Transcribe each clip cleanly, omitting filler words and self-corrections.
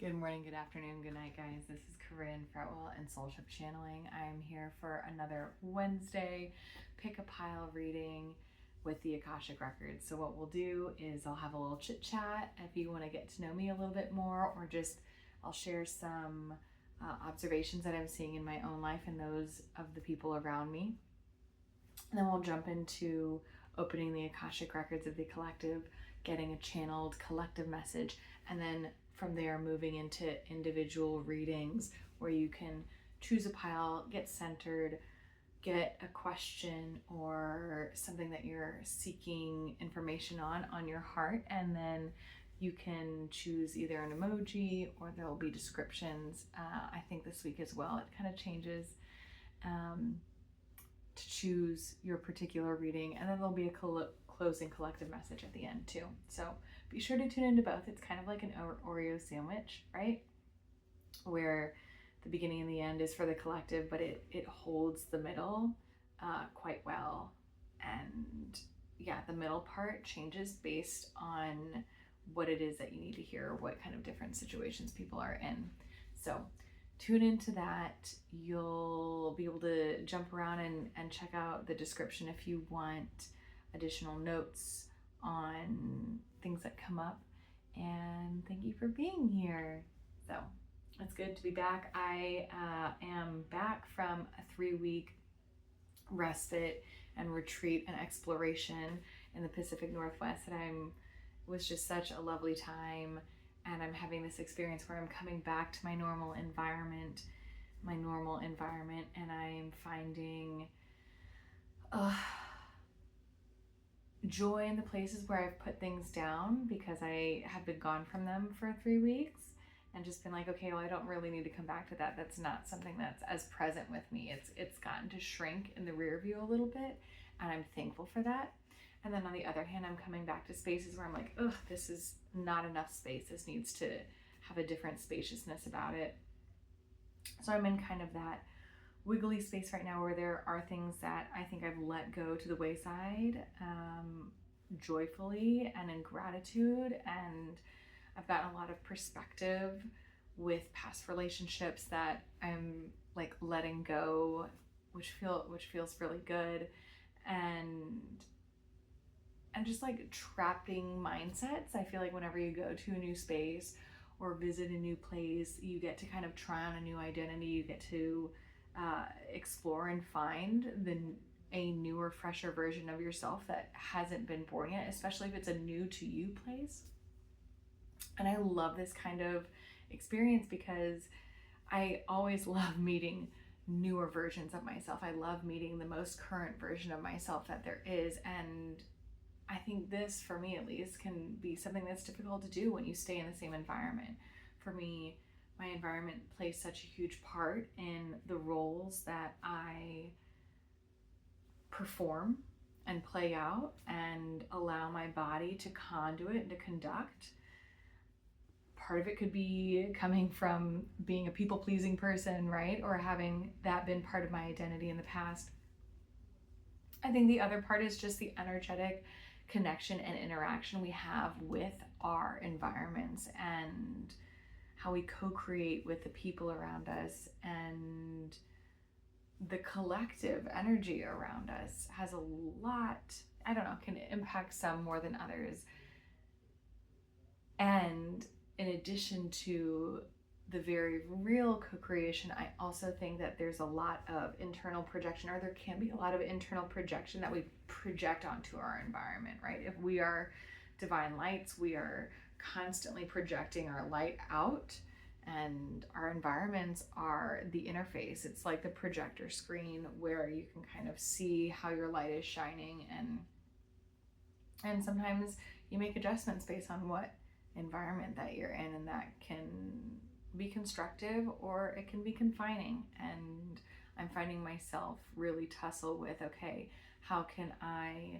Good morning, good afternoon, good night, guys. This is Corinne and Soulshift Channeling. I am here for another Wednesday pick a pile reading with the Akashic Records. So what we'll do is I'll have a little chit chat if you want to get to know me a little bit more, or just I'll share some observations that I'm seeing in my own life and those of the people around me. And then we'll jump into opening the Akashic Records of the collective, getting a channeled collective message, and then from there moving into individual readings where you can choose a pile, get centered, get a question or something that you're seeking information on your heart, and then you can choose either an emoji or there'll be descriptions. I think this week as well it kind of changes to choose your particular reading, and then there'll be a closing collective message at the end too. So be sure to tune into both. It's kind of like an Oreo sandwich, right? Where the beginning and the end is for the collective, but it holds the middle quite well. And yeah, the middle part changes based on what it is that you need to hear, what kind of different situations people are in. So tune into that. You'll be able to jump around and check out the description if you want additional notes on things that come up. And thank you for being here. So it's good to be back. I am back from a 3-week respite and retreat and exploration in the Pacific Northwest, and it was just such a lovely time. And I'm having this experience where I'm coming back to my normal environment, and I'm finding joy in the places where I've put things down, because I have been gone from them for 3 weeks and just been like, okay, well, I don't really need to come back to that. That's not something that's as present with me. It's gotten to shrink in the rear view a little bit, and I'm thankful for that. And then on the other hand, I'm coming back to spaces where I'm like, ugh, this is not enough space. This needs to have a different spaciousness about it. So I'm in kind of that wiggly space right now where there are things that I think I've let go to the wayside joyfully and in gratitude. And I've gotten a lot of perspective with past relationships that I'm like letting go, which feels really good. And just like trapping mindsets. I feel like whenever you go to a new space or visit a new place, you get to kind of try on a new identity. You get to explore and find a newer, fresher version of yourself that hasn't been born yet, especially if it's a new to you place. And I love this kind of experience because I always love meeting newer versions of myself. I love meeting the most current version of myself that there is. And I think this, for me at least, can be something that's difficult to do when you stay in the same environment. For me, my environment plays such a huge part in the roles that I perform and play out and allow my body to conduit and to conduct. Part of it could be coming from being a people-pleasing person, right? Or having that been part of my identity in the past. I think the other part is just the energetic connection and interaction we have with our environments and how we co-create with the people around us, and the collective energy around us has a lot, I don't know, can impact some more than others. And in addition to the very real co-creation, I also think that there's a lot of internal projection, or there can be a lot of internal projection that we project onto our environment, right? If we are divine lights, we are constantly projecting our light out, and our environments are the interface. It's like the projector screen where you can kind of see how your light is shining, and sometimes you make adjustments based on what environment that you're in, and that can be constructive or it can be confining. And I'm finding myself really tussle with, okay, how can I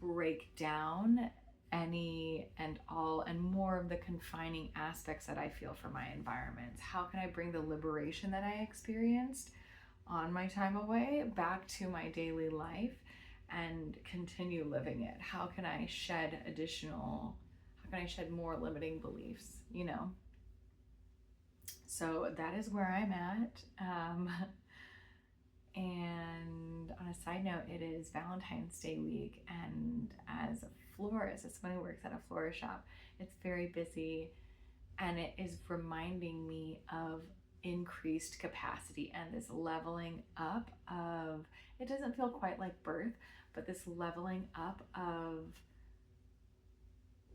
break down any and all and more of the confining aspects that I feel for my environments? How can I bring the liberation that I experienced on my time away back to my daily life and continue living it? How can I How can I shed more limiting beliefs, you know? So that is where I'm at. And on a side note, it is Valentine's Day week, and as a florist, as someone who works at a florist shop, it's very busy, and it is reminding me of increased capacity and this leveling up of, it doesn't feel quite like birth, but this leveling up of,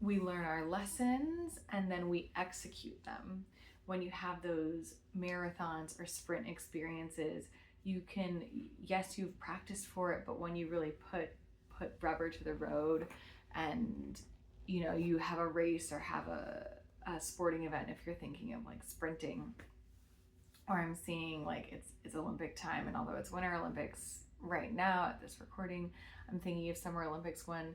we learn our lessons and then we execute them. When you have those marathons or sprint experiences, you can, yes, you've practiced for it, but when you really put rubber to the road and, you know, you have a race or have a sporting event, if you're thinking of like sprinting, or I'm seeing like it's Olympic time, and although it's Winter Olympics right now at this recording, I'm thinking of Summer Olympics when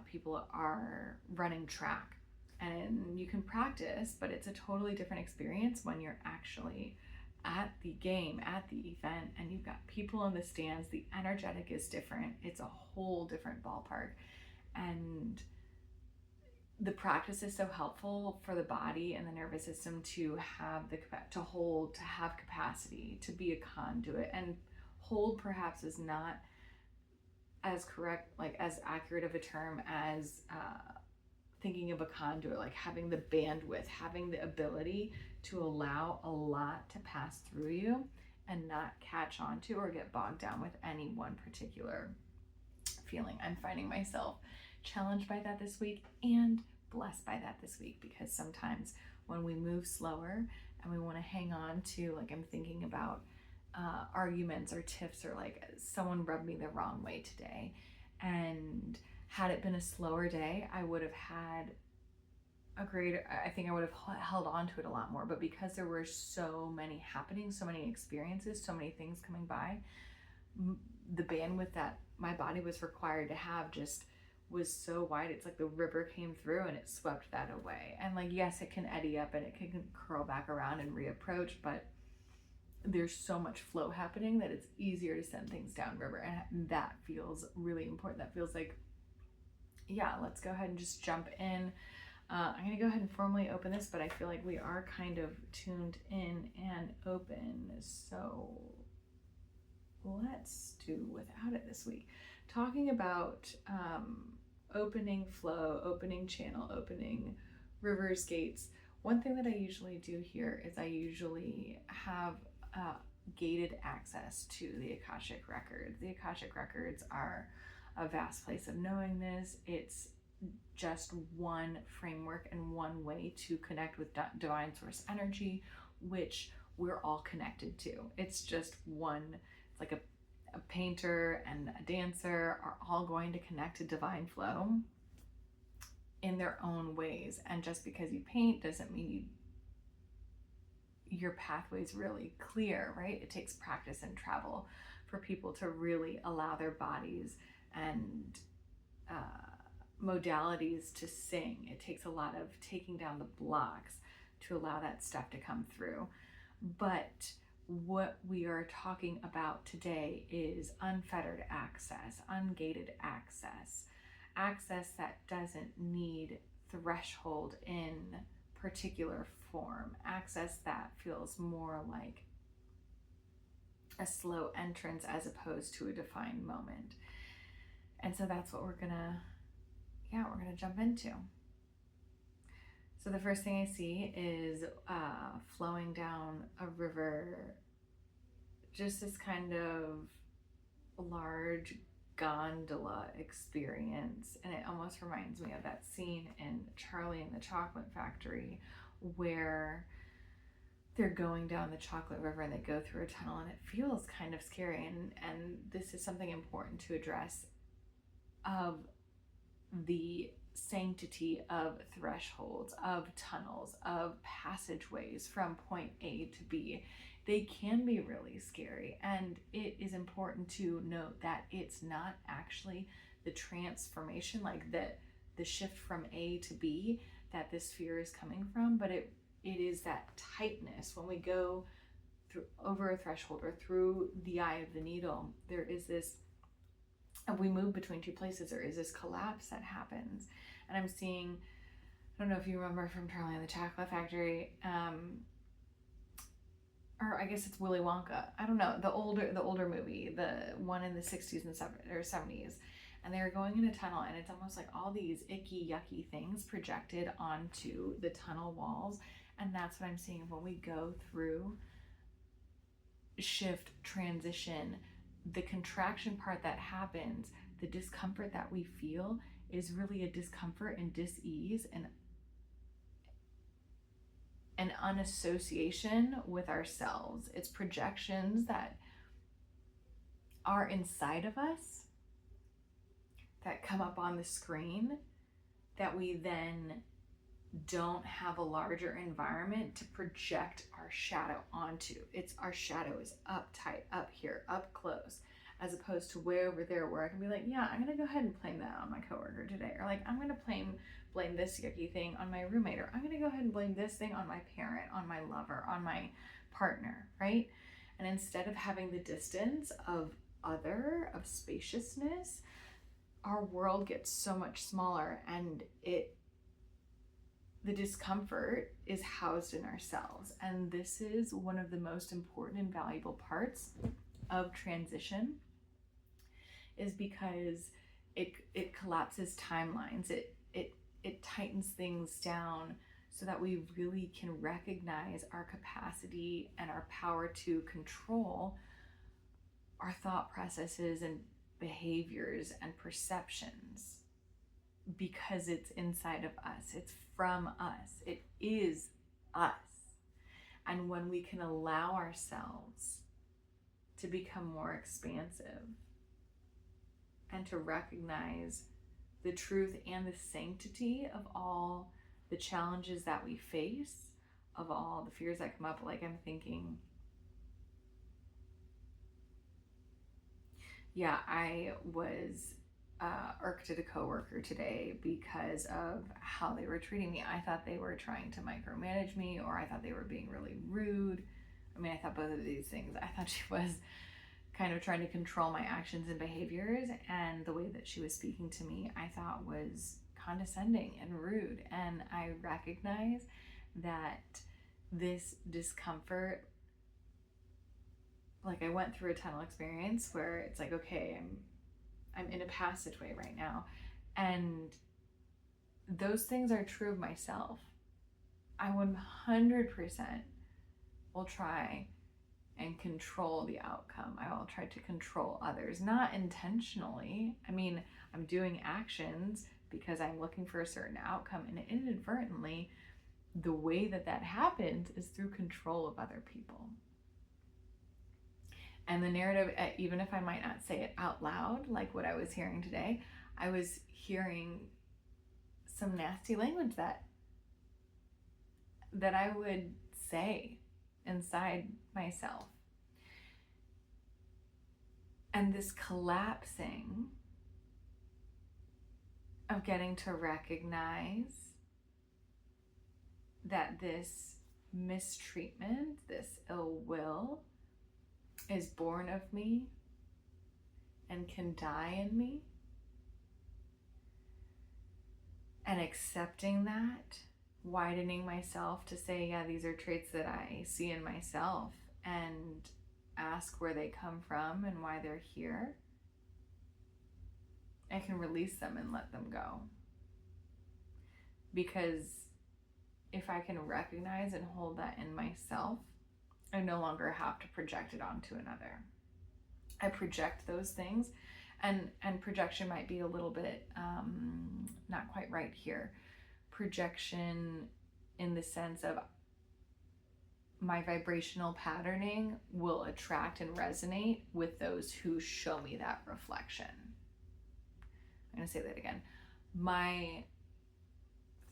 people are running track, and you can practice, but it's a totally different experience when you're actually at the game, at the event, and you've got people in the stands. The energetic is different. It's a whole different ballpark, and the practice is so helpful for the body and the nervous system to have to have capacity, to be a conduit. And hold perhaps is not as correct, like as accurate of a term as thinking of a conduit, like having the bandwidth, having the ability to allow a lot to pass through you and not catch on to or get bogged down with any one particular feeling. I'm finding myself challenged by that this week and blessed by that this week, because sometimes when we move slower and we want to hang on to, like, I'm thinking about arguments or tiffs, or like someone rubbed me the wrong way today, and had it been a slower day, I would have had I think I would have held on to it a lot more. But because there were so many happening, so many experiences, so many things coming by, the bandwidth that my body was required to have just was so wide. It's like the river came through and it swept that away. And like, yes, it can eddy up and it can curl back around and reapproach, but there's so much flow happening that it's easier to send things downriver. And that feels really important. That feels like, yeah, let's go ahead and just jump in. I'm going to go ahead and formally open this, but I feel like we are kind of tuned in and open. So let's do without it this week. Talking about opening flow, opening channel, opening rivers, gates. One thing that I usually do here is I usually have gated access to the Akashic Records. The Akashic Records are a vast place of knowingness. It's just one framework and one way to connect with divine source energy, which we're all connected to. It's just one, it's like a painter and a dancer are all going to connect to divine flow in their own ways. And just because you paint doesn't mean your pathway's really clear, right? It takes practice and travel for people to really allow their bodies and modalities to sing. It takes a lot of taking down the blocks to allow that stuff to come through. But what we are talking about today is unfettered access, ungated access, access that doesn't need threshold in particular form, access that feels more like a slow entrance as opposed to a defined moment. And so that's what we're gonna jump into. So the first thing I see is flowing down a river, just this kind of large gondola experience. And it almost reminds me of that scene in Charlie and the Chocolate Factory where they're going down the chocolate river and they go through a tunnel, and it feels kind of scary. And this is something important to address, of the sanctity of thresholds, of tunnels, of passageways from point A to B. They can be really scary, and it is important to note that it's not actually the transformation, like the shift from A to B, that this fear is coming from, but it is that tightness. When we go through over a threshold or through the eye of the needle, there is this, and we move between two places, there is this collapse that happens. And I'm seeing don't know if you remember from Charlie and the Chocolate Factory, or I guess it's Willy Wonka. I don't know, the older movie, the one in the 60s and 70s. And they're going in a tunnel, and it's almost like all these icky, yucky things projected onto the tunnel walls. And that's what I'm seeing when we go through shift, transition. The contraction part that happens, the discomfort that we feel, is really a discomfort and dis-ease and an unassociation with ourselves. It's projections that are inside of us that come up on the screen that we then don't have a larger environment to project our shadow onto. It's our shadow is up tight, up here, up close, as opposed to way over there where I can be like, yeah, I'm gonna go ahead and blame that on my coworker today, or like I'm gonna blame this yucky thing on my roommate, or I'm gonna go ahead and blame this thing on my parent, on my lover, on my partner, right? And instead of having the distance of spaciousness, our world gets so much smaller, and the discomfort is housed in ourselves. And this is one of the most important and valuable parts of transition, is because it collapses timelines. It tightens things down so that we really can recognize our capacity and our power to control our thought processes and behaviors and perceptions, because it's inside of us. It's from us. It is us. And when we can allow ourselves to become more expansive and to recognize the truth and the sanctity of all the challenges that we face, of all the fears that come up, like I'm thinking, yeah, I was irked at a coworker today because of how they were treating me. I thought they were trying to micromanage me, or I thought they were being really rude. I mean, I thought both of these things. I thought she was kind of trying to control my actions and behaviors, and the way that she was speaking to me, I thought was condescending and rude. And I recognize that this discomfort, like I went through a tunnel experience where it's like, okay, I'm in a passageway right now, and those things are true of myself. I 100% will try and control the outcome. I will try to control others, not intentionally. I mean, I'm doing actions because I'm looking for a certain outcome, and inadvertently, the way that happens is through control of other people. And the narrative, even if I might not say it out loud, like what I was hearing today, I was hearing some nasty language that I would say inside myself. And this collapsing of getting to recognize that this mistreatment, this ill will, is born of me and can die in me, and accepting that, widening myself to say, yeah, these are traits that I see in myself, and ask where they come from and why they're here. I can release them and let them go. Because if I can recognize and hold that in myself, I no longer have to project it onto another. I project those things, and projection might be a little bit not quite right here. Projection in the sense of my vibrational patterning will attract and resonate with those who show me that reflection. I'm going to say that again. My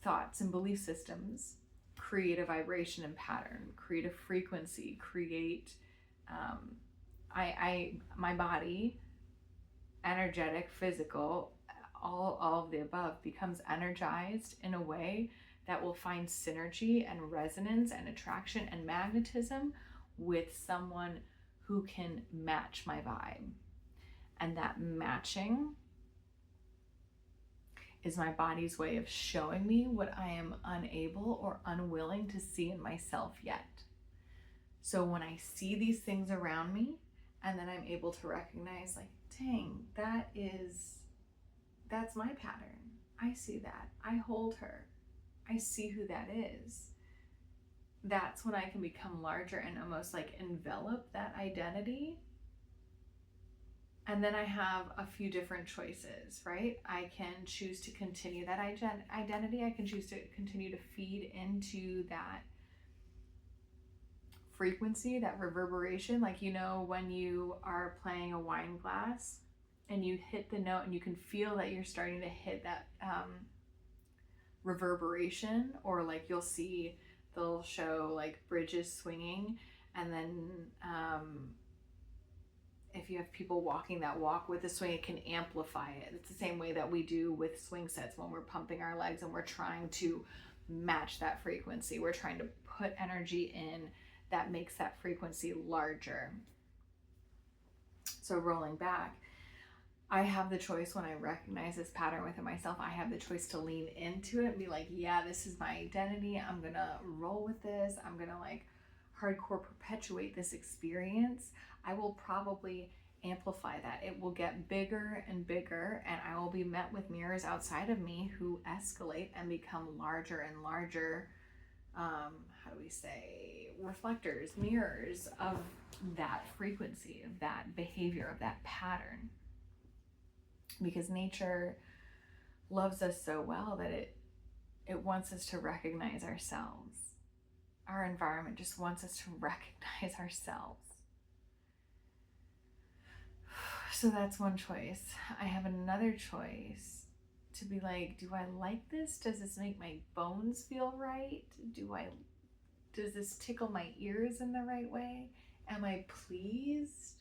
thoughts and belief systems create a vibration and pattern, create a frequency, create my body, energetic, physical, all of the above, becomes energized in a way that will find synergy and resonance and attraction and magnetism with someone who can match my vibe. And that matching is my body's way of showing me what I am unable or unwilling to see in myself yet. So when I see these things around me, and then I'm able to recognize, like, dang, that's my pattern. I see that. I hold her. I see who that is. That's when I can become larger and almost like envelop that identity. And then I have a few different choices, right? I can choose to continue that identity. I can choose to continue to feed into that frequency, that reverberation. Like, you know, when you are playing a wine glass and you hit the note and you can feel that you're starting to hit that reverberation, or like you'll see they'll show like bridges swinging, and then if you have people walking that walk with the swing, it can amplify it. It's the same way that we do with swing sets when we're pumping our legs and we're trying to match that frequency. We're trying to put energy in that makes that frequency larger. So rolling back, I have the choice when I recognize this pattern within myself. I have the choice to lean into it and be like, yeah, this is my identity. I'm gonna roll with this. I'm gonna like hardcore perpetuate this experience. I will probably amplify that. It will get bigger and bigger, and I will be met with mirrors outside of me who escalate and become larger and larger. How do we say, reflectors, mirrors of that frequency, of that behavior, of that pattern. Because nature loves us so well that it wants us to recognize ourselves. Our environment just wants us to recognize ourselves. So that's one choice. I have another choice to be like, do I like this? Does this make my bones feel right? Does this tickle my ears in the right way? Am I pleased?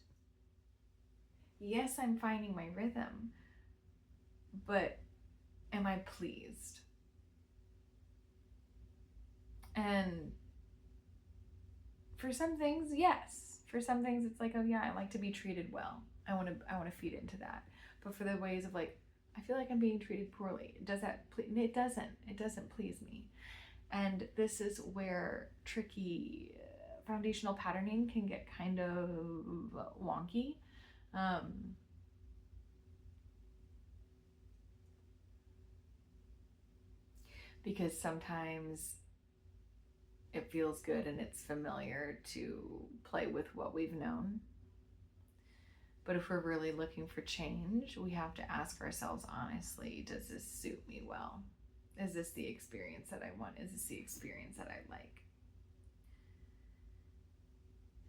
Yes, I'm finding my rhythm, but am I pleased? And for some things, yes. For some things, it's like, oh yeah, I like to be treated well. I want to feed into that. But for the ways of like, I feel like I'm being treated poorly. Does that? It doesn't. It doesn't please me. And this is where tricky foundational patterning can get kind of wonky. Because sometimes it feels good and it's familiar to play with what we've known. But if we're really looking for change, we have to ask ourselves honestly, does this suit me well? Is this the experience that I want? Is this the experience that I like?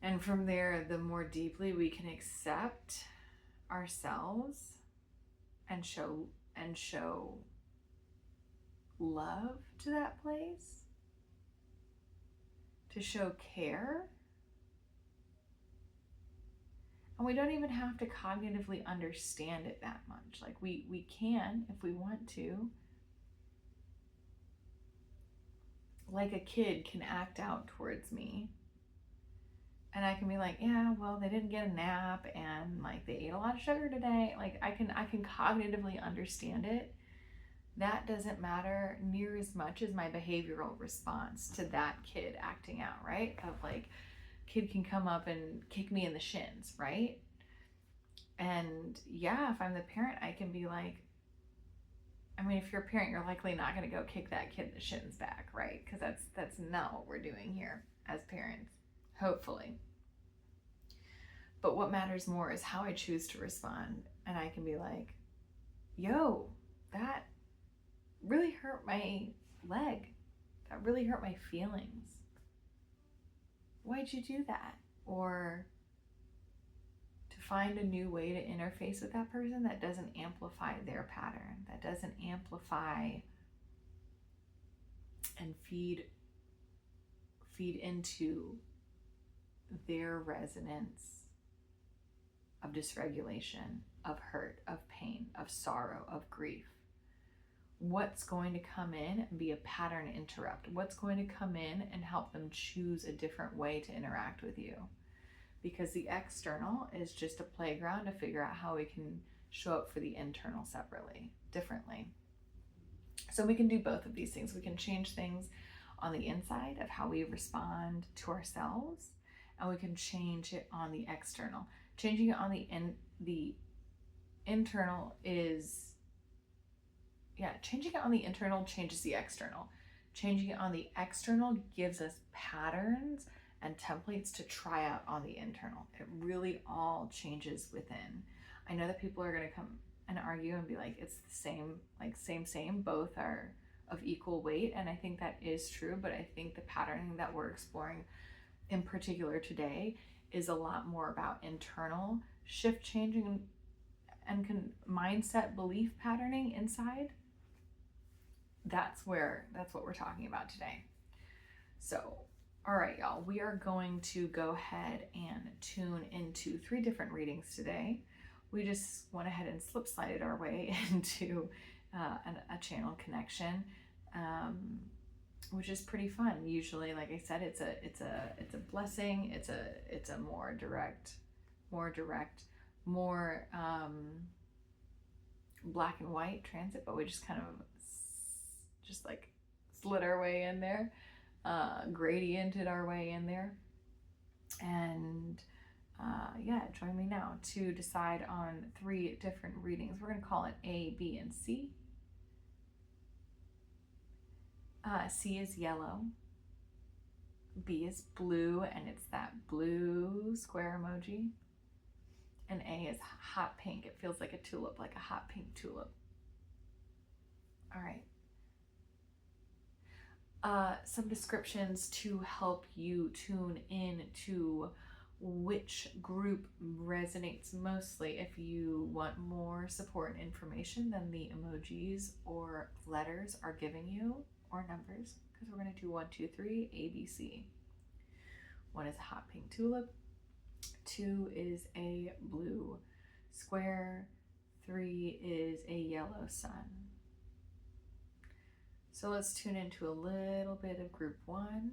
And from there, the more deeply we can accept ourselves and show love to that place, to show care. And we don't even have to cognitively understand it that much. Like we can, if we want to. Like a kid can act out towards me. And I can be like, yeah, well, they didn't get a nap and like they ate a lot of sugar today. Like I can cognitively understand it. That doesn't matter near as much as my behavioral response to that kid acting out, right? Of like, kid can come up and kick me in the shins, right? And yeah, if I'm the parent, I can be like, I mean, if you're a parent, you're likely not going to go kick that kid in the shins back, right? Because that's not what we're doing here as parents, hopefully. But what matters more is how I choose to respond. And I can be like, yo, that really hurt my leg. That really hurt my feelings. Why'd you do that? Or to find a new way to interface with that person that doesn't amplify their pattern, that doesn't amplify and feed into their resonance of dysregulation, of hurt, of pain, of sorrow, of grief. What's going to come in and be a pattern interrupt? What's going to come in and help them choose a different way to interact with you? Because the external is just a playground to figure out how we can show up for the internal separately, differently. So we can do both of these things. We can change things on the inside of how we respond to ourselves, and we can change it on the external. Changing it on the internal is, changing it on the internal changes the external. Changing it on the external gives us patterns and templates to try out on the internal. It really all changes within. I know that people are going to come and argue and be like, it's the same, like same, both are of equal weight. And I think that is true, but I think the patterning that we're exploring in particular today is a lot more about internal shift changing and mindset belief patterning inside. That's what we're talking about today. So, all right, y'all, we are going to go ahead and tune into 3 different readings today. We just went ahead and slided our way into a channel connection, which is pretty fun. Usually, like I said, it's a blessing. It's a more direct, more black and white transit, but we just kind of just like slid our way in there, gradiented our way in there, and join me now to decide on 3 different readings. We're going to call it A, B, and C. C is yellow, B is blue, and it's that blue square emoji, and A is hot pink. It feels like a tulip, like a hot pink tulip. All right. Some descriptions to help you tune in to which group resonates mostly if you want more support and information than the emojis or letters are giving you, or numbers, because we're going to do 1, 2, 3, A, B, C. 1 is a hot pink tulip, 2 is a blue square, 3 is a yellow sun. So let's tune into a little bit of group 1.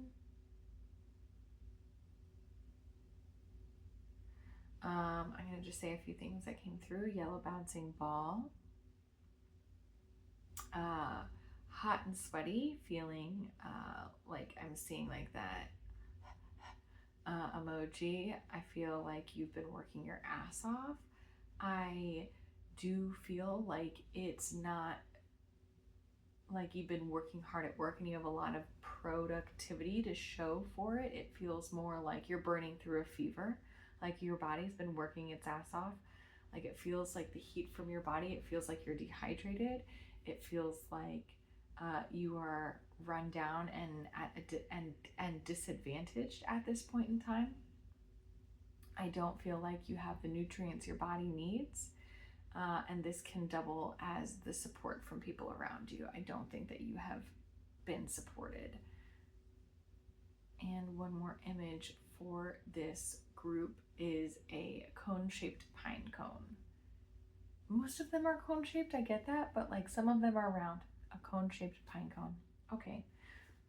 I'm going to just say a few things that came through. Yellow bouncing ball. Hot and sweaty, feeling like I'm seeing like that emoji. I feel like you've been working your ass off. I do feel like it's not like you've been working hard at work and you have a lot of productivity to show for it. It feels more like you're burning through a fever, like your body's been working its ass off. Like it feels like the heat from your body, it feels like you're dehydrated. It feels like you are run down and disadvantaged at this point in time. I don't feel like you have the nutrients your body needs. And this can double as the support from people around you. I don't think that you have been supported. And one more image for this group is a cone-shaped pine cone. Most of them are cone-shaped, I get that, but like some of them are round. A cone-shaped pine cone. Okay,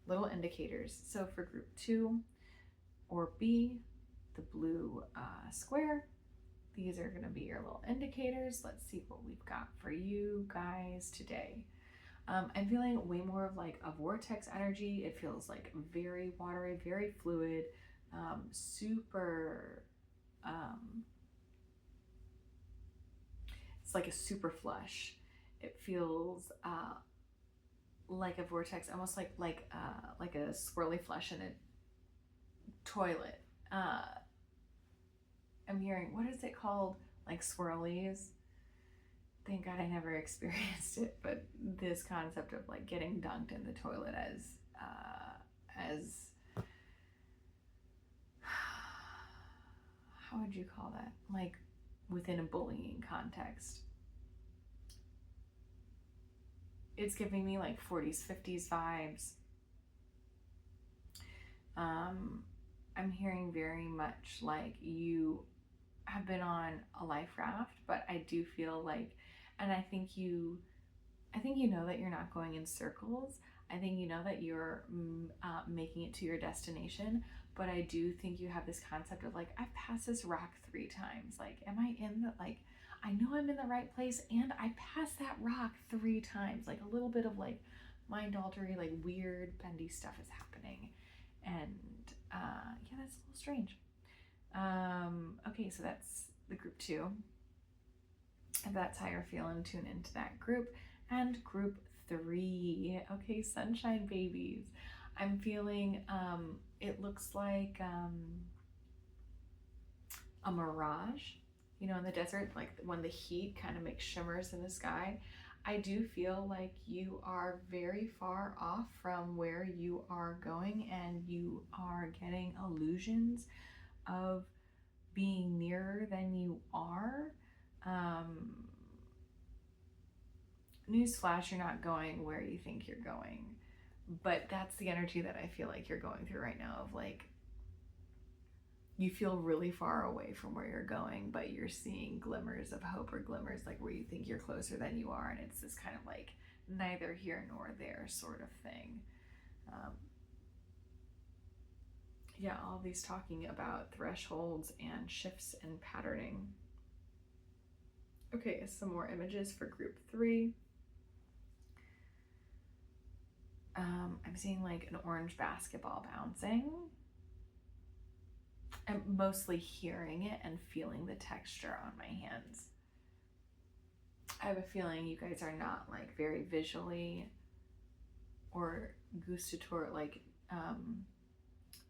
little indicators. So for group 2 or B, the blue square, these are going to be your little indicators. Let's see what we've got for you guys today. I'm feeling way more of like a vortex energy. It feels like very watery, very fluid, super, it's like a super flush. It feels like a vortex, almost like a swirly flush in a toilet. I'm hearing, what is it called? Like swirlies. Thank God I never experienced it, but this concept of like getting dunked in the toilet as how would you call that? Like within a bullying context. It's giving me like 40s, 50s vibes. I'm hearing very much like you have been on a life raft, but I do feel like, and I think you know that you're not going in circles. I think you know that you're making it to your destination, but I do think you have this concept of like, I've passed this rock 3 times. Like, am I in the, like, I know I'm in the right place, and I passed that rock 3 times. Like a little bit of like mind altering, like weird bendy stuff is happening. And yeah, that's a little strange. Okay, so that's the group 2. If that's how you're feeling, tune into that group. And group 3, okay, sunshine babies. I'm feeling, it looks like a mirage, you know, in the desert, like when the heat kind of makes shimmers in the sky. I do feel like you are very far off from where you are going, and you are getting illusions of being nearer than you are. Newsflash, you're not going where you think you're going, but that's the energy that I feel like you're going through right now, of like, you feel really far away from where you're going, but you're seeing glimmers of hope, or glimmers like where you think you're closer than you are, and it's this kind of like neither here nor there sort of thing. Yeah, all these talking about thresholds and shifts and patterning. Okay, some more images for group 3. I'm seeing like an orange basketball bouncing. I'm mostly hearing it and feeling the texture on my hands. I have a feeling you guys are not like very visually or gustator, like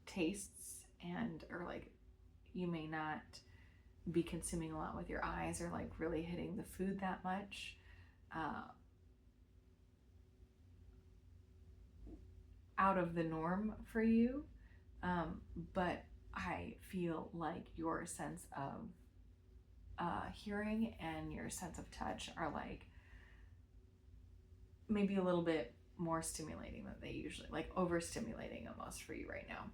tastes, and or like you may not be consuming a lot with your eyes, or like really hitting the food that much. Out of the norm for you, but I feel like your sense of hearing and your sense of touch are like maybe a little bit more stimulating than they usually, like overstimulating almost for you right now.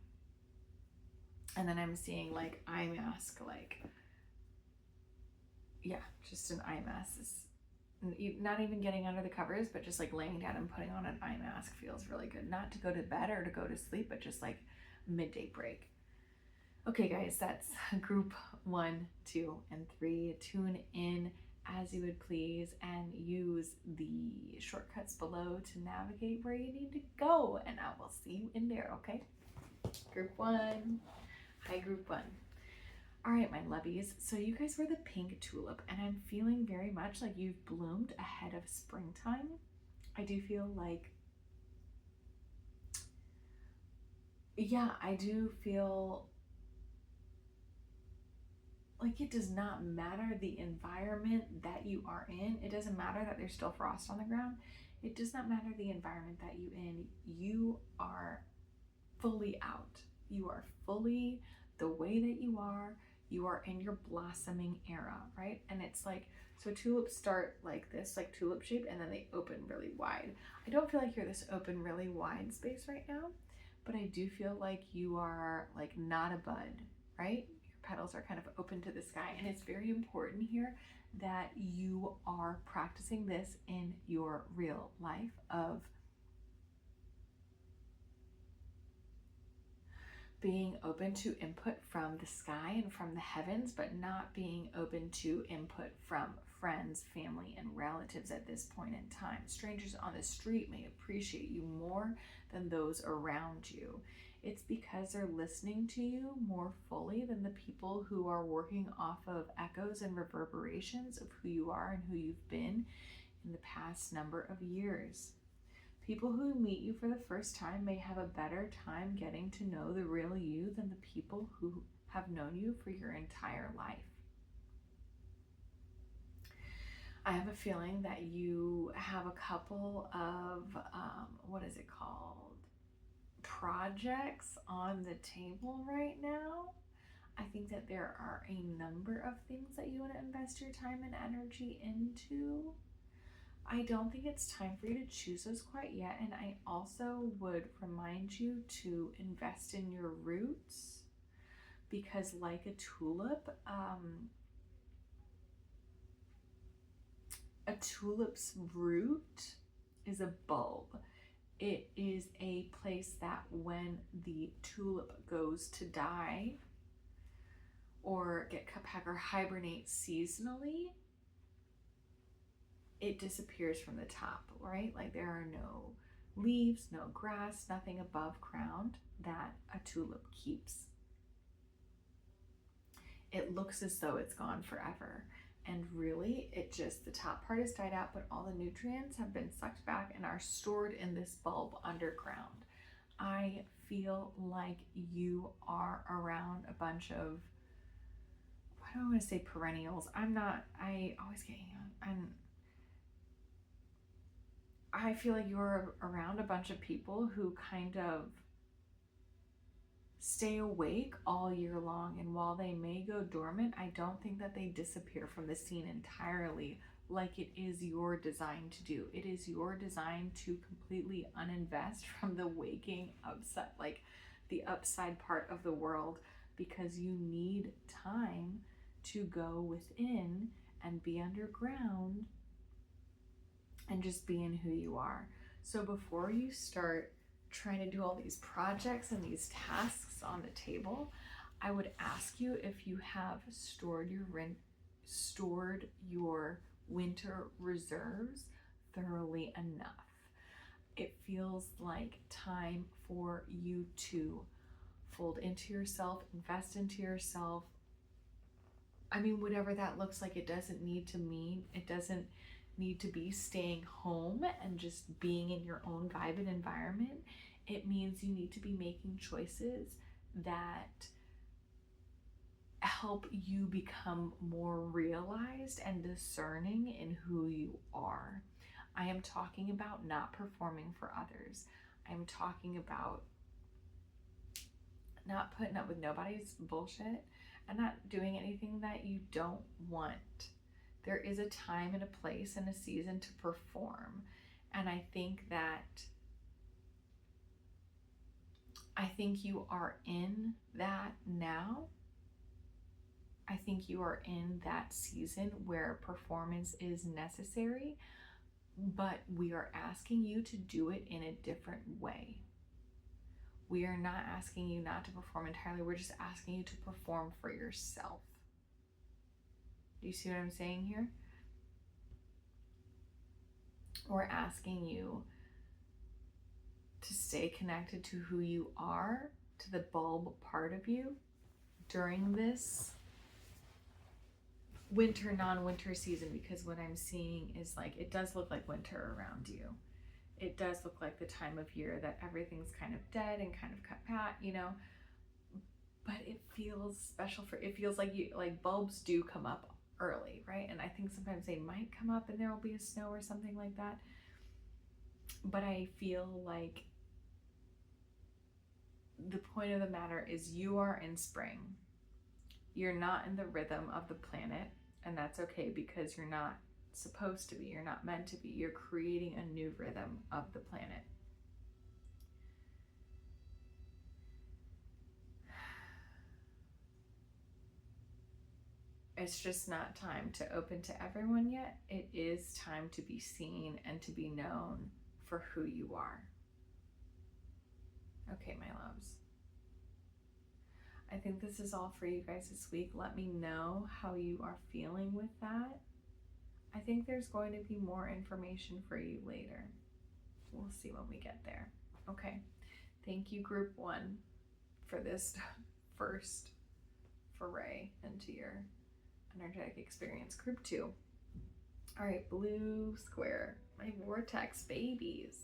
And then I'm seeing like eye mask, like, yeah, just an eye mask. Not even getting under the covers, but just like laying down and putting on an eye mask feels really good. Not to go to bed or to go to sleep, but just like midday break. Okay guys, that's group 1, 2, and 3. Tune in as you would please, and use the shortcuts below to navigate where you need to go, and I will see you in there, okay? Group 1. Hi, group 1. All right, my lovies, so you guys were the pink tulip, and I'm feeling very much like you've bloomed ahead of springtime. I do feel like, yeah, I do feel like it does not matter the environment that you are in. It doesn't matter that there's still frost on the ground. It does not matter the environment that you in. You are fully out. You are fully the way that you are. You are in your blossoming era, right? And it's like, so tulips start like this, like tulip shape, and then they open really wide. I don't feel like you're this open, really wide space right now, but I do feel like you are like not a bud, right? Your petals are kind of open to the sky, and it's very important here that you are practicing this in your real life of being open to input from the sky and from the heavens, but not being open to input from friends, family, and relatives at this point in time. Strangers on the street may appreciate you more than those around you. It's because they're listening to you more fully than the people who are working off of echoes and reverberations of who you are and who you've been in the past number of years. People who meet you for the first time may have a better time getting to know the real you than the people who have known you for your entire life. I have a feeling that you have a couple of, what is it called? Projects on the table right now. I think that there are a number of things that you want to invest your time and energy into. I don't think it's time for you to choose those quite yet, and I also would remind you to invest in your roots, because like a tulip, a tulip's root is a bulb. It is a place that when the tulip goes to die or get cut back or hibernate seasonally, it disappears from the top, right? Like there are no leaves, no grass, nothing above ground that a tulip keeps. It looks as though it's gone forever. And really, the top part has died out, but all the nutrients have been sucked back and are stored in this bulb underground. I feel like you are around a bunch of, I don't want to say perennials. I always get, I feel like you're around a bunch of people who kind of stay awake all year long, and while they may go dormant, I don't think that they disappear from the scene entirely like it is your design to do. It is your design to completely uninvest from the waking upside, like the upside part of the world, because you need time to go within and be underground and just be in who you are. So before you start trying to do all these projects and these tasks on the table, I would ask you if you have stored your winter reserves thoroughly enough. It feels like time for you to fold into yourself, invest into yourself. I mean, whatever that looks like, it doesn't need to be staying home and just being in your own vibe and environment. It means you need to be making choices that help you become more realized and discerning in who you are. I am talking about not performing for others. I'm talking about not putting up with nobody's bullshit and not doing anything that you don't want. There is a time and a place and a season to perform. And I think you are in that now. I think you are in that season where performance is necessary, but we are asking you to do it in a different way. We are not asking you not to perform entirely. We're just asking you to perform for yourself. Do you see what I'm saying here? We're asking you to stay connected to who you are, to the bulb part of you during this winter, non-winter season, because what I'm seeing is like, it does look like winter around you. It does look like the time of year that everything's kind of dead and kind of cut pat, but it feels special it feels like bulbs do come up early, right? And I think sometimes they might come up and there will be a snow or something like that. But I feel like the point of the matter is you are in spring. You're not in the rhythm of the planet, and that's okay, because you're not supposed to be. You're not meant to be. You're creating a new rhythm of the planet. It's just not time to open to everyone yet. It is time to be seen and to be known for who you are. Okay, my loves. I think this is all for you guys this week. Let me know how you are feeling with that. I think there's going to be more information for you later. We'll see when we get there. Okay. Thank you, Group 1, for this first foray into your energetic experience. Group 2. All right, blue square, my vortex babies.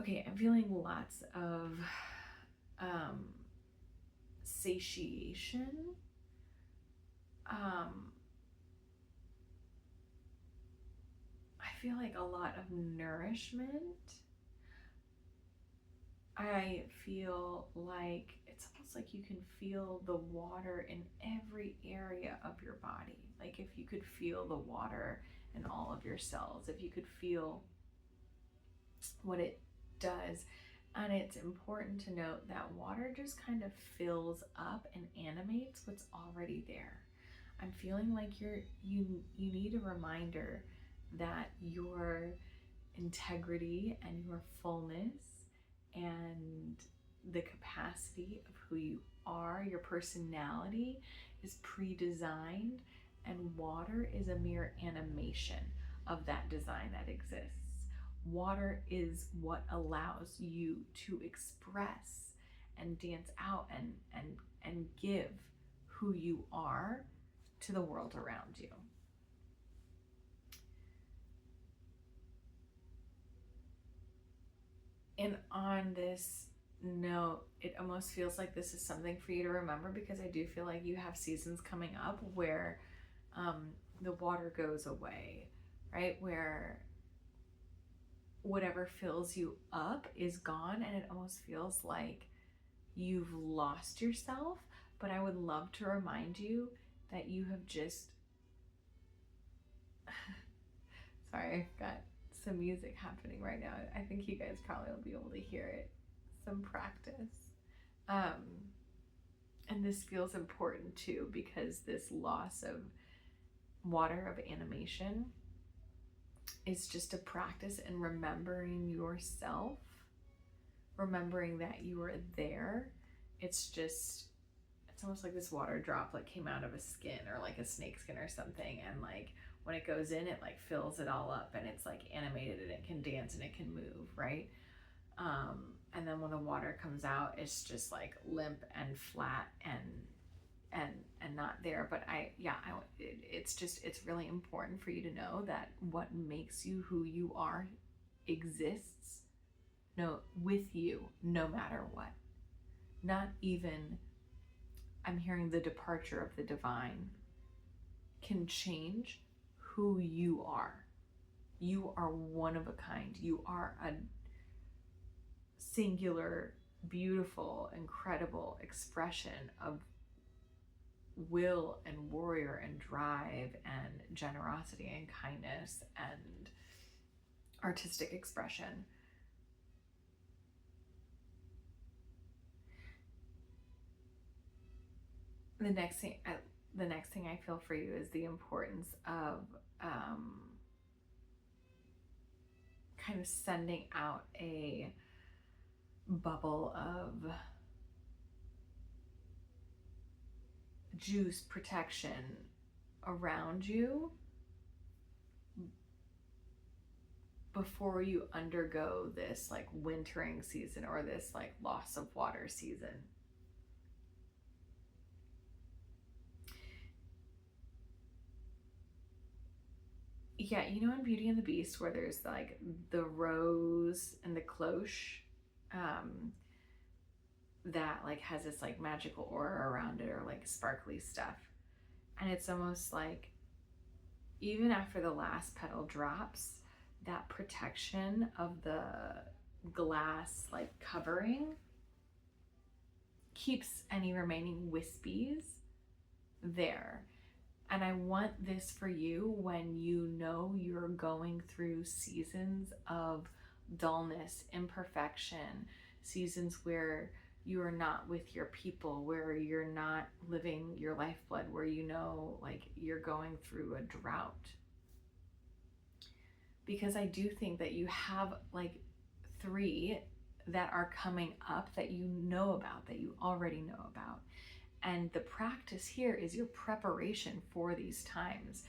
Okay, I'm feeling lots of satiation. I feel like a lot of nourishment. I feel like it's almost like you can feel the water in every area of your body. Like if you could feel the water in all of your cells, if you could feel what it does. And it's important to note that water just kind of fills up and animates what's already there. I'm feeling like you need a reminder that your integrity and your fullness and the capacity of who you are, your personality is pre-designed, and water is a mere animation. of that design that exists. Water is what allows you to express and dance out and give who you are to the world around you. And on this note, it almost feels like this is something for you to remember, because I do feel like you have seasons coming up where the water goes away, right? Where whatever fills you up is gone, and it almost feels like you've lost yourself. But I would love to remind you that you have just sorry, I've got some music happening right now. I think you guys probably will be able to hear it. Some practice. And this feels important too, because this loss of water, of animation, is just a practice in remembering yourself, remembering that you are there. It's almost like this water droplet came out of a skin, or like a snake skin or something, and like when it goes in, it like fills it all up, and it's like animated, and it can dance and it can move, right? And then when the water comes out, it's just like limp and flat and not there. But it's really important for you to know that what makes you who you are exists with you, no matter what. Not even, I'm hearing the departure of the divine can change who you are. You are one of a kind. You are a singular, beautiful, incredible expression of will and warrior and drive and generosity and kindness and artistic expression. The next thing I feel for you is the importance of kind of sending out a bubble of juice protection around you before you undergo this like wintering season, or this like loss of water season. Yeah, you know in Beauty and the Beast where there's like the rose and the cloche, that like has this like magical aura around it, or like sparkly stuff. And it's almost like even after the last petal drops, that protection of the glass like covering keeps any remaining wispies there. And I want this for you when you know you're going through seasons of dullness, imperfection, seasons where you are not with your people, where you're not living your lifeblood, where you know like you're going through a drought. Because I do think that you have like 3 that are coming up that you know about, that you already know about. And the practice here is your preparation for these times,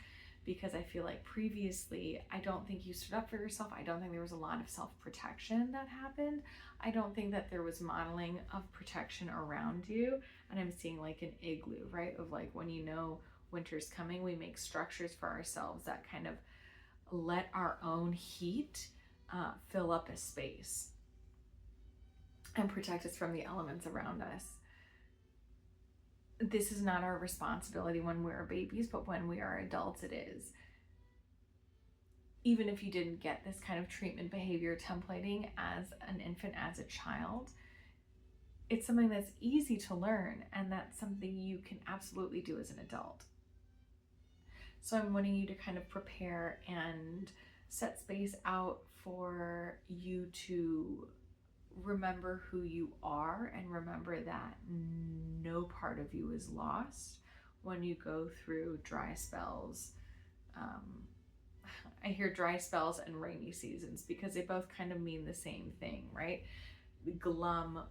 because I feel like previously, I don't think you stood up for yourself. I don't think there was a lot of self-protection that happened. I don't think that there was modeling of protection around you. And I'm seeing like an igloo, right? Of like when you know winter's coming, we make structures for ourselves that kind of let our own heat fill up a space and protect us from the elements around us. This is not our responsibility when we're babies, but when we are adults, it is. Even if you didn't get this kind of treatment behavior templating as an infant, as a child, it's something that's easy to learn, and that's something you can absolutely do as an adult. So I'm wanting you to kind of prepare and set space out for you to remember who you are, and remember that no part of you is lost when you go through dry spells. I hear dry spells and rainy seasons because they both kind of mean the same thing, right? Glum,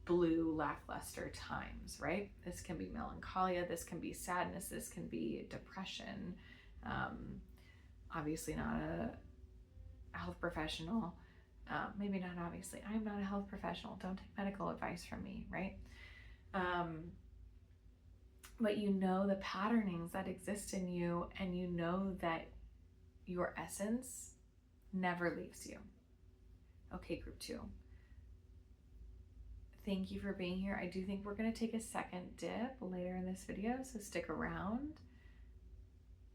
blue, lackluster times, right? This can be melancholia, this can be sadness, this can be depression, obviously not a health professional. Maybe not obviously. I'm not a health professional. Don't take medical advice from me, right? But you know the patternings that exist in you, and you know that your essence never leaves you. Okay, group 2. Thank you for being here. I do think we're going to take a second dip later in this video, so stick around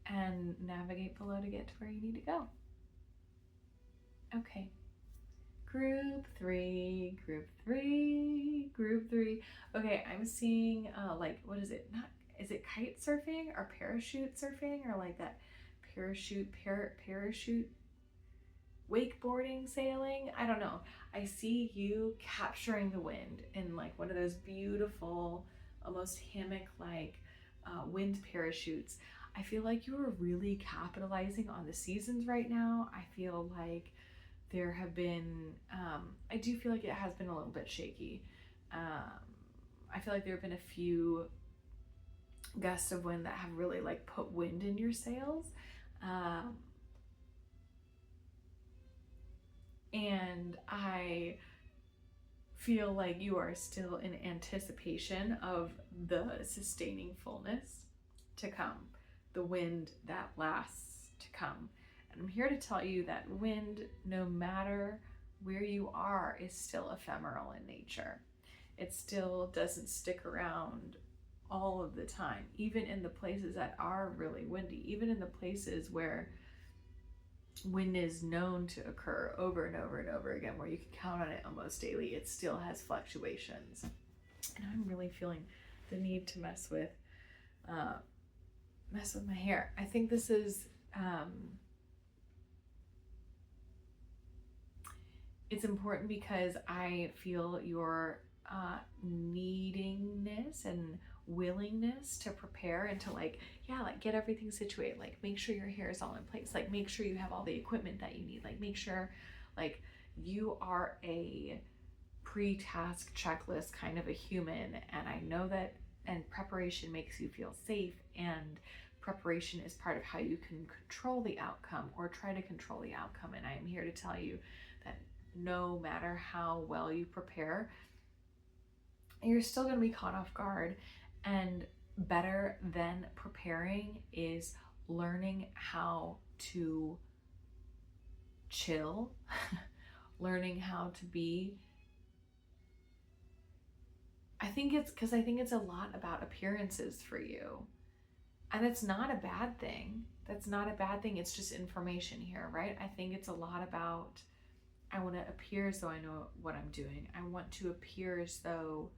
and navigate below to get to where you need to go. Okay. Group 3. Okay, I'm seeing like, what is it? Is it kite surfing or parachute surfing, or like that parachute wakeboarding, sailing? I don't know. I see you capturing the wind in like one of those beautiful, almost hammock-like wind parachutes. I feel like you are really capitalizing on the seasons right now. I feel like there have been, I do feel like it has been a little bit shaky. I feel like there have been a few gusts of wind that have really like put wind in your sails. And I feel like you are still in anticipation of the sustaining fullness to come, the wind that lasts to come. And I'm here to tell you that wind, no matter where you are, is still ephemeral in nature. It still doesn't stick around all of the time, even in the places that are really windy, even in the places where wind is known to occur over and over and over again, where you can count on it almost daily. It still has fluctuations. And I'm really feeling the need to mess with my hair. I think this is it's important because I feel your needingness and willingness to prepare and to like get everything situated, like make sure your hair is all in place, like make sure you have all the equipment that you need, like make sure like you are a pre-task checklist kind of a human. And I know that, and preparation makes you feel safe, and preparation is part of how you can control the outcome or try to control the outcome. And I am here to tell you that no matter how well you prepare, you're still going to be caught off guard. And better than preparing is learning how to chill, learning how to be. I think it's a lot about appearances for you. And it's not a bad thing. That's not a bad thing. It's just information here, right? I think it's a lot about, I want to appear as though I know what I'm doing. I want to appear as though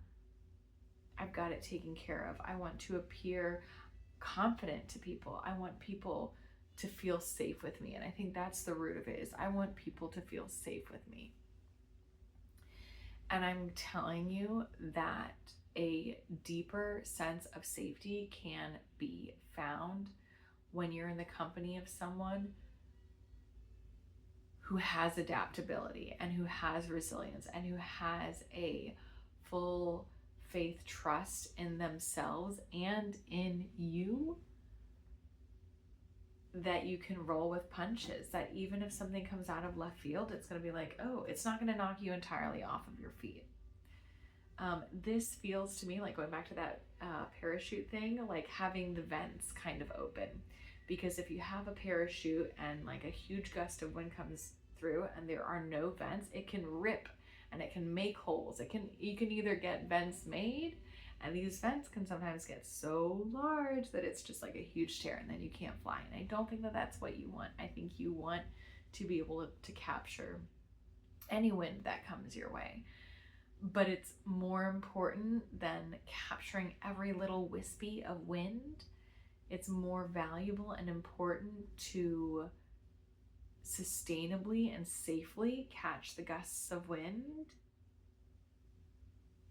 I've got it taken care of. I want to appear confident to people. I want people to feel safe with me. And I think that's the root of it, is I want people to feel safe with me. And I'm telling you that a deeper sense of safety can be found when you're in the company of someone who has adaptability and who has resilience and who has a full faith, trust in themselves and in you, that you can roll with punches, that even if something comes out of left field, it's going to be like, oh, it's not going to knock you entirely off of your feet. This feels to me like, going back to that parachute thing, like having the vents kind of open. Because if you have a parachute and like a huge gust of wind comes through and there are no vents, it can rip and it can make holes. You can either get vents made, and these vents can sometimes get so large that it's just like a huge tear and then you can't fly. And I don't think that that's what you want. I think you want to be able to capture any wind that comes your way. But it's more important than capturing every little wispy of wind. It's more valuable and important to sustainably and safely catch the gusts of wind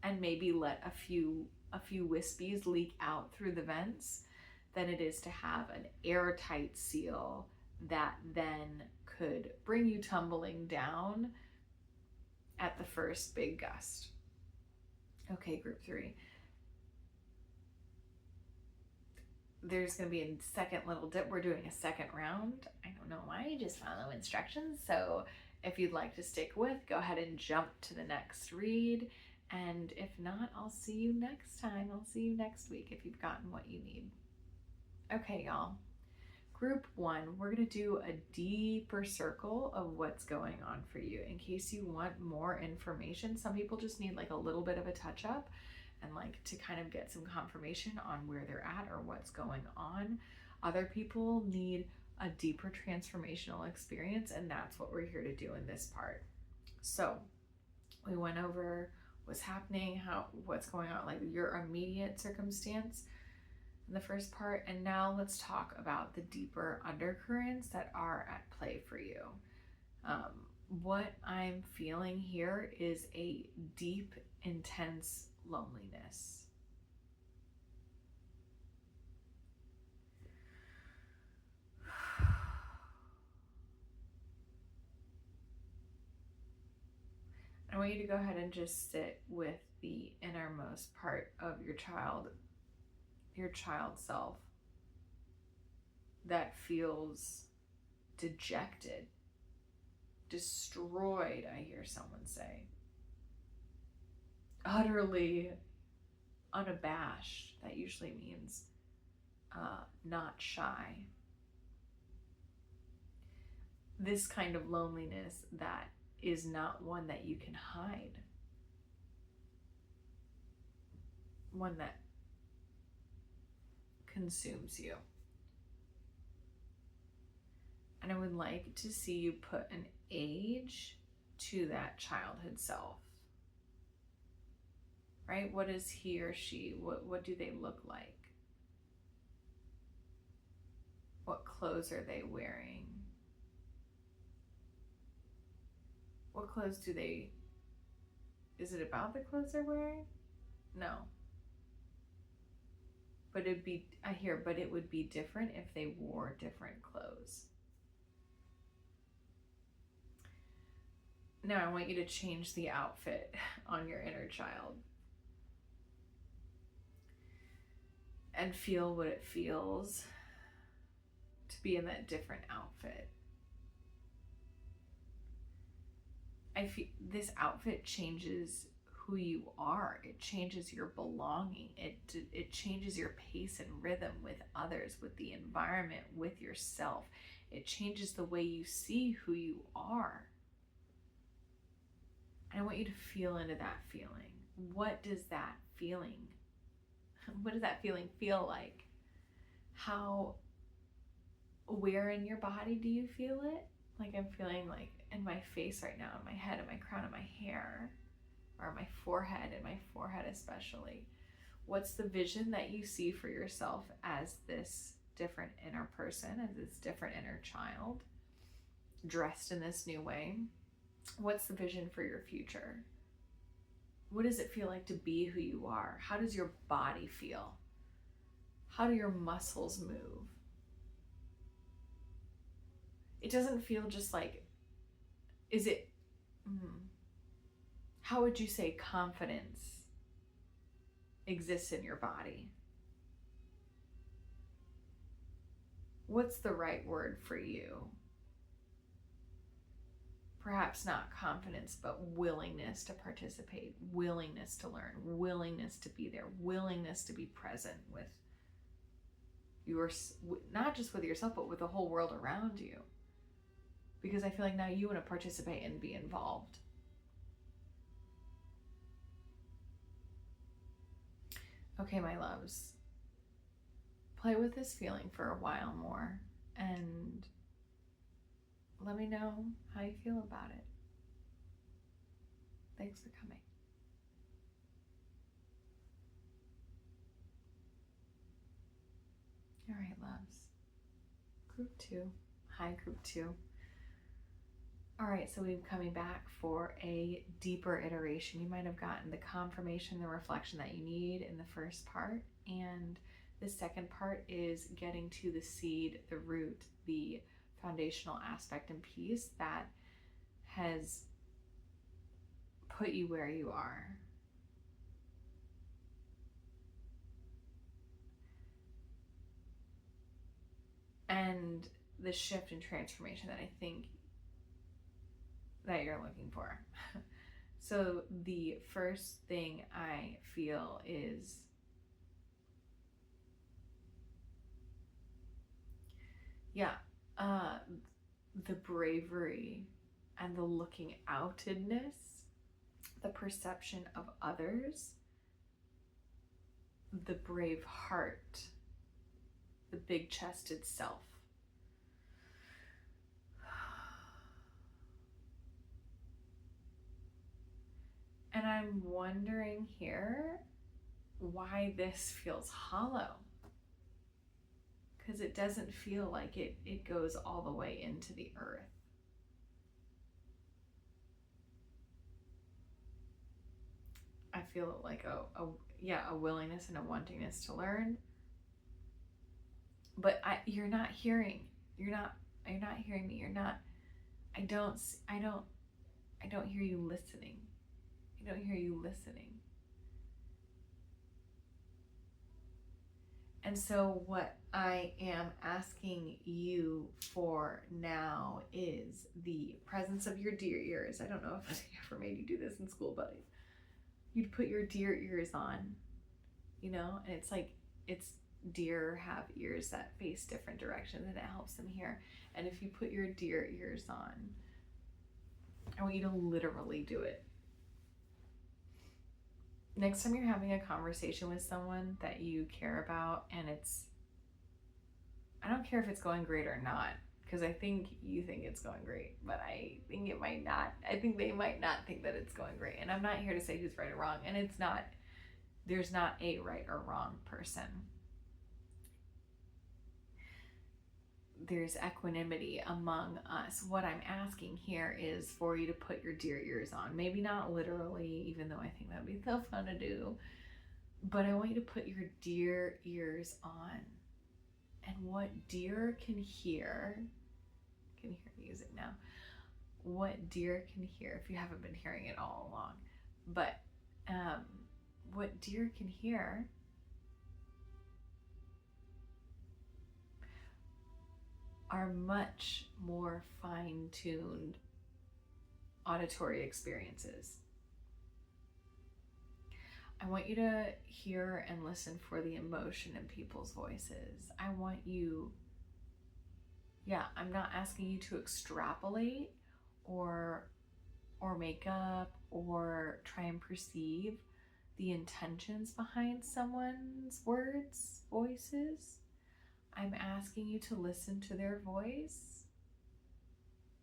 and maybe let a few wispies leak out through the vents than it is to have an airtight seal that then could bring you tumbling down at the first big gust. Okay, group 3. there's going to be a second little dip. We're doing a second round. I don't know why, just follow instructions. So if you'd like to stick with, go ahead and jump to the next read. And if not, I'll see you next time. I'll see you next week if you've gotten what you need. Okay, y'all. Group 1, we're going to do a deeper circle of what's going on for you in case you want more information. Some people just need like a little bit of a touch up and like to kind of get some confirmation on where they're at or what's going on. Other people need a deeper transformational experience, and that's what we're here to do in this part. So we went over what's happening, what's going on, like your immediate circumstance in the first part, and now let's talk about the deeper undercurrents that are at play for you. What I'm feeling here is a deep, intense loneliness. I want you to go ahead and just sit with the innermost part of your child self that feels dejected, destroyed, I hear someone say. Utterly unabashed. That usually means not shy. This kind of loneliness that is not one that you can hide. One that consumes you. And I would like to see you put an age to that childhood self. Right? What is he or she? What do they look like? What clothes are they wearing? What clothes do they... Is it about the clothes they're wearing? No. But it would be different if they wore different clothes. Now I want you to change the outfit on your inner child. And feel what it feels to be in that different outfit. I feel this outfit changes who you are. It changes your belonging. It changes your pace and rhythm with others, with the environment, with yourself. It changes the way you see who you are. And I want you to feel into that feeling. What does that feeling feel like? Where in your body do you feel it? Like I'm feeling like in my face right now, in my head, in my crown, in my hair, or my forehead, especially. What's the vision that you see for yourself as this different inner person, as this different inner child, dressed in this new way? What's the vision for your future? What does it feel like to be who you are? How does your body feel? How do your muscles move? It doesn't feel just like, how would you say confidence exists in your body? What's the right word for you? Perhaps not confidence, but willingness to participate, willingness to learn, willingness to be there, willingness to be present with not just with yourself, but with the whole world around you. Because I feel like now you want to participate and be involved. Okay, my loves, play with this feeling for a while more and let me know how you feel about it. Thanks for coming. All right, loves. Group 2. Hi, Group 2. All right, so we're coming back for a deeper iteration. You might have gotten the confirmation, the reflection that you need in the first part. And the second part is getting to the seed, the root, the foundational aspect and piece that has put you where you are. the shift and transformation that I think that you're looking for. So the first thing I feel is the bravery and the looking outedness, the perception of others, the brave heart, the big-chested self. And I'm wondering here why this feels hollow. Because it doesn't feel like it goes all the way into the earth. I feel like a willingness and a wantingness to learn. But you're not hearing me. I don't hear you listening. I don't hear you listening. And so what I am asking you for now is the presence of your deer ears. I don't know if I ever made you do this in school, but you'd put your deer ears on, and it's like, deer have ears that face different directions and it helps them hear. And if you put your deer ears on, I want you to literally do it. Next time you're having a conversation with someone that you care about, and I don't care if it's going great or not, because I think you think it's going great, but I think it might not. I think they might not think that it's going great. And I'm not here to say who's right or wrong. And there's not a right or wrong person. There's equanimity among us. What I'm asking here is for you to put your deer ears on. Maybe not literally, even though I think that would be so fun to do. But I want you to put your deer ears on. And what deer can hear music now. What deer can hear, if you haven't been hearing it all along. But what deer can hear are much more fine-tuned auditory experiences. I want you to hear and listen for the emotion in people's voices. I want you, I'm not asking you to extrapolate or make up or try and perceive the intentions behind someone's words, voices. I'm asking you to listen to their voice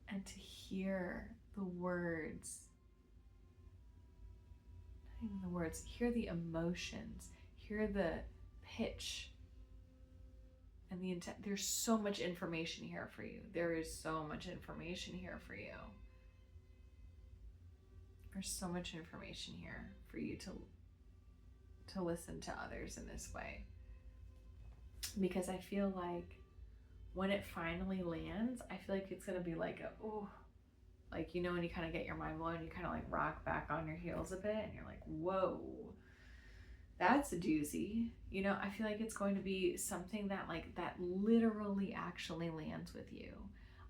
and to hear the words. Not even the words, hear the emotions, hear the pitch and the intent. There's so much information here for you. There is so much information here for you. There's so much information here for you to listen to others in this way. Because I feel like when it finally lands, I feel like it's going to be like when you kind of get your mind blown, you kind of like rock back on your heels a bit and you're like, whoa, that's a doozy. I feel like it's going to be something that literally actually lands with you.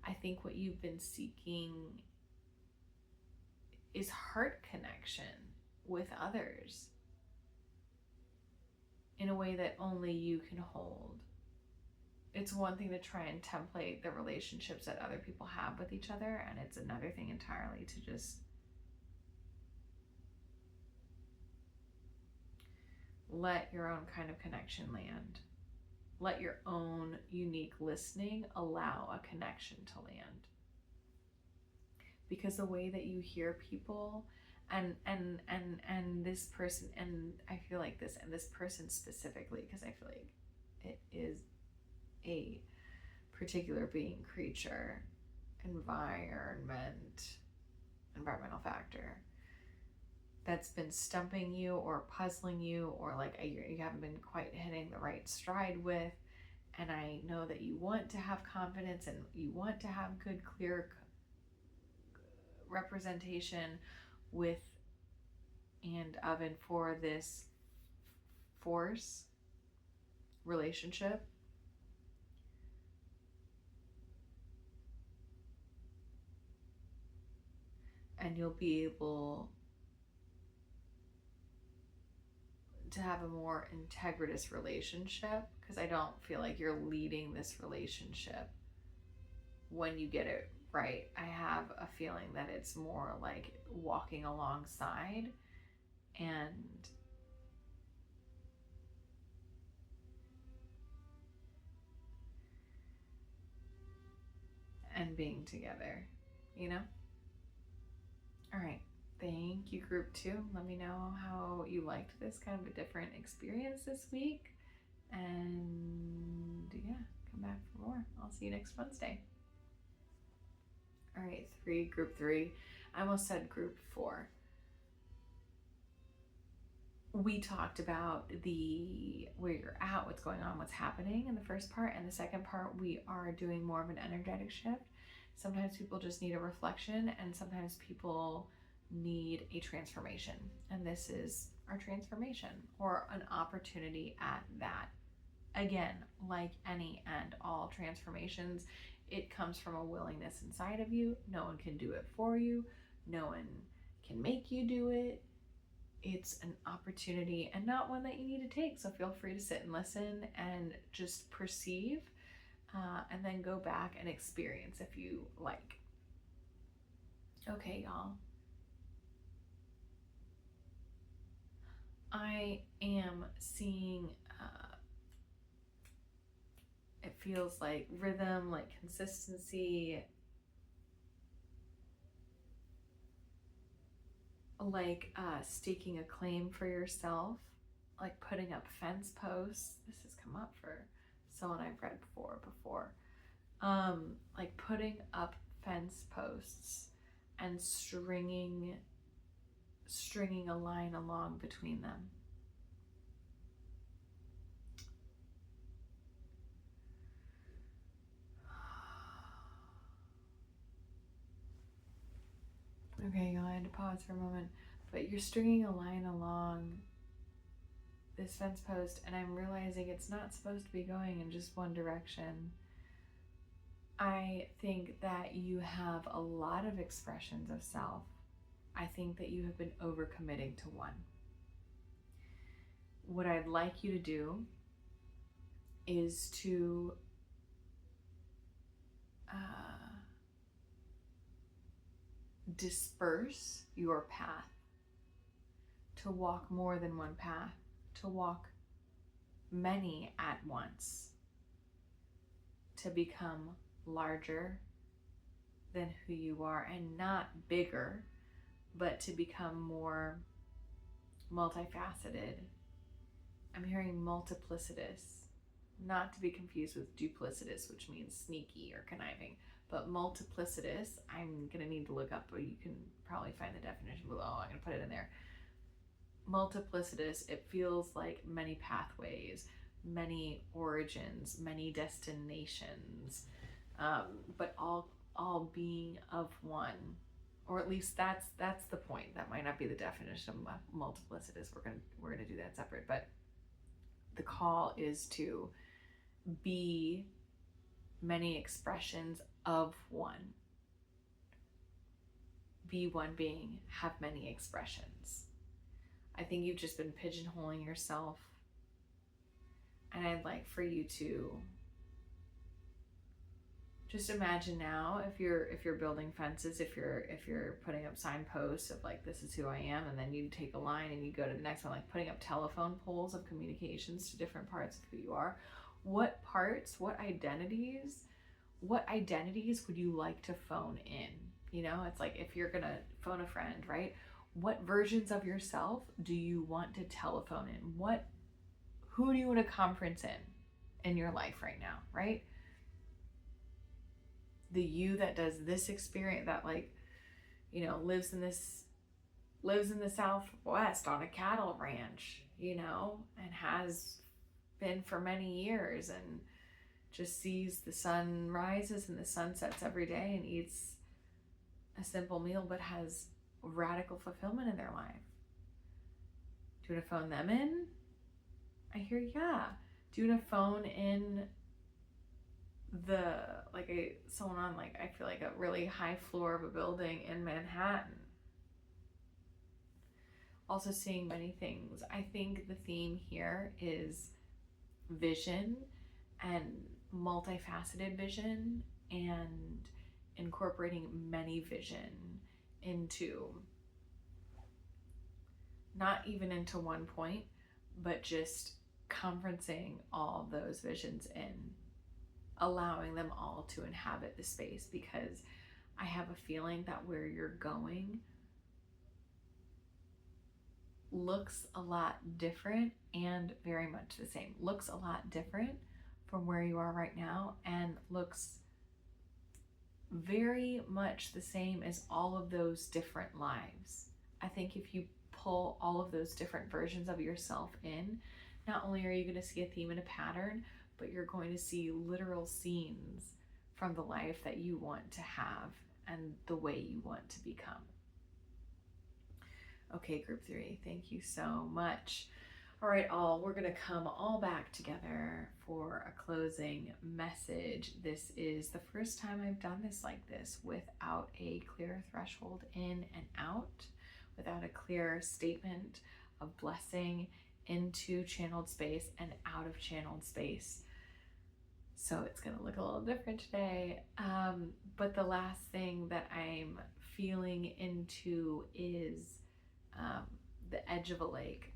I think what you've been seeking is heart connection with others in a way that only you can hold. It's one thing to try and template the relationships that other people have with each other, and it's another thing entirely to just let your own kind of connection land. Let your own unique listening allow a connection to land. Because the way that you hear people and this person, and I feel like this, and this person specifically, because I feel like it is a particular being, creature, environmental factor that's been stumping you or puzzling you, or you haven't been quite hitting the right stride with. And I know that you want to have confidence and you want to have good, clear representation with and of and for this force relationship. and you'll be able to have a more integritous relationship, because I don't feel like you're leading this relationship when you get it right. I have a feeling that it's more like walking alongside and being together, you know? All right. Thank you, group 2. Let me know how you liked this kind of a different experience this week. And yeah, come back for more. I'll see you next Wednesday. All right, group 3. I almost said group 4. We talked about where you're at, what's going on, what's happening in the first part. And the second part, we are doing more of an energetic shift. Sometimes people just need a reflection, and sometimes people need a transformation. And this is our transformation, or an opportunity at that. Again, like any and all transformations, it comes from a willingness inside of you. No one can do it for you. No one can make you do it. It's an opportunity, and not one that you need to take. So feel free to sit and listen and just perceive, and then go back and experience if you like. Okay, y'all. I am seeing, it feels like rhythm, like consistency, like staking a claim for yourself, like putting up fence posts. This has come up for someone I've read before. Like putting up fence posts and stringing a line along between them. Okay, y'all, I had to pause for a moment, but you're stringing a line along this fence post, and I'm realizing it's not supposed to be going in just one direction. I think that you have a lot of expressions of self. I think that you have been overcommitting to one. What I'd like you to do is to disperse your path, to walk more than one path, to walk many at once, to become larger than who you are, and not bigger, but to become more multifaceted. I'm hearing multiplicitous, not to be confused with duplicitous, which means sneaky or conniving. But multiplicitous, I'm going to need to look up, but you can probably find the definition below. I'm going to put it in there. Multiplicitous, it feels like many pathways, many origins, many destinations, but all being of one. Or at least that's the point. That might not be the definition of multiplicitous. We're gonna do that separate. But the call is to be many expressions of one. Be one being, have many expressions. I think you've just been pigeonholing yourself, and I'd like for you to just imagine now, if you're building fences, if you're putting up signposts of like, this is who I am, and then you take a line and you go to the next one, like putting up telephone poles of communications to different parts of who you are. What parts, what identities would you like to phone in? You know, it's like if you're gonna phone a friend, right? What versions of yourself do you want to telephone in? Who do you want to conference in your life right now, right? The you that does this experience, that like, you know, lives in the Southwest on a cattle ranch, you know, and has been for many years, and just sees the sun rises and the sun sets every day and eats a simple meal, but has radical fulfillment in their life. Do you want to phone them in? I hear, yeah. Do you want to phone in someone on, like, I feel like a really high floor of a building in Manhattan, also seeing many things. I think the theme here is vision and multifaceted vision and incorporating many vision into, not even into one point, but just conferencing all those visions in, allowing them all to inhabit the space, because I have a feeling that where you're going looks a lot different and very much the same. Looks a lot different from where you are right now and looks very much the same as all of those different lives. I think if you pull all of those different versions of yourself in, not only are you going to see a theme and a pattern, but you're going to see literal scenes from the life that you want to have and the way you want to become. Okay, group 3, thank you so much. All right, all, we're going to come all back together for a closing message. This is the first time I've done this like this, without a clear threshold in and out, without a clear statement of blessing into channeled space and out of channeled space. So it's going to look a little different today. But the last thing that I'm feeling into is the edge of a lake.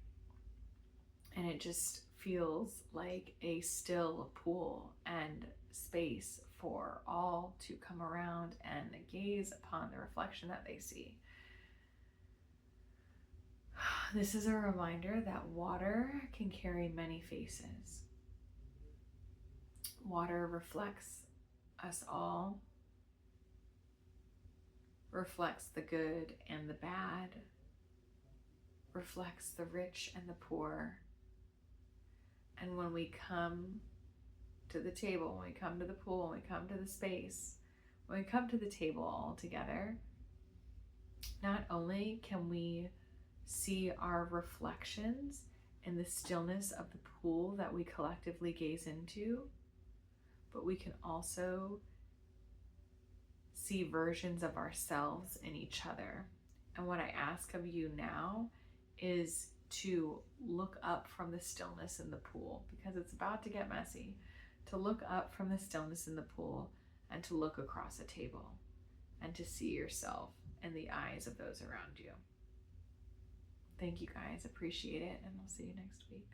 And it just feels like a still pool and space for all to come around and gaze upon the reflection that they see. This is a reminder that water can carry many faces. Water reflects us all, reflects the good and the bad, reflects the rich and the poor. And when we come to the table, when we come to the pool, when we come to the space, when we come to the table all together, not only can we see our reflections in the stillness of the pool that we collectively gaze into, but we can also see versions of ourselves in each other. And what I ask of you now is to look up from the stillness in the pool, because it's about to get messy, to look up from the stillness in the pool and to look across a table and to see yourself in the eyes of those around you. Thank you guys, appreciate it, and I'll see you next week.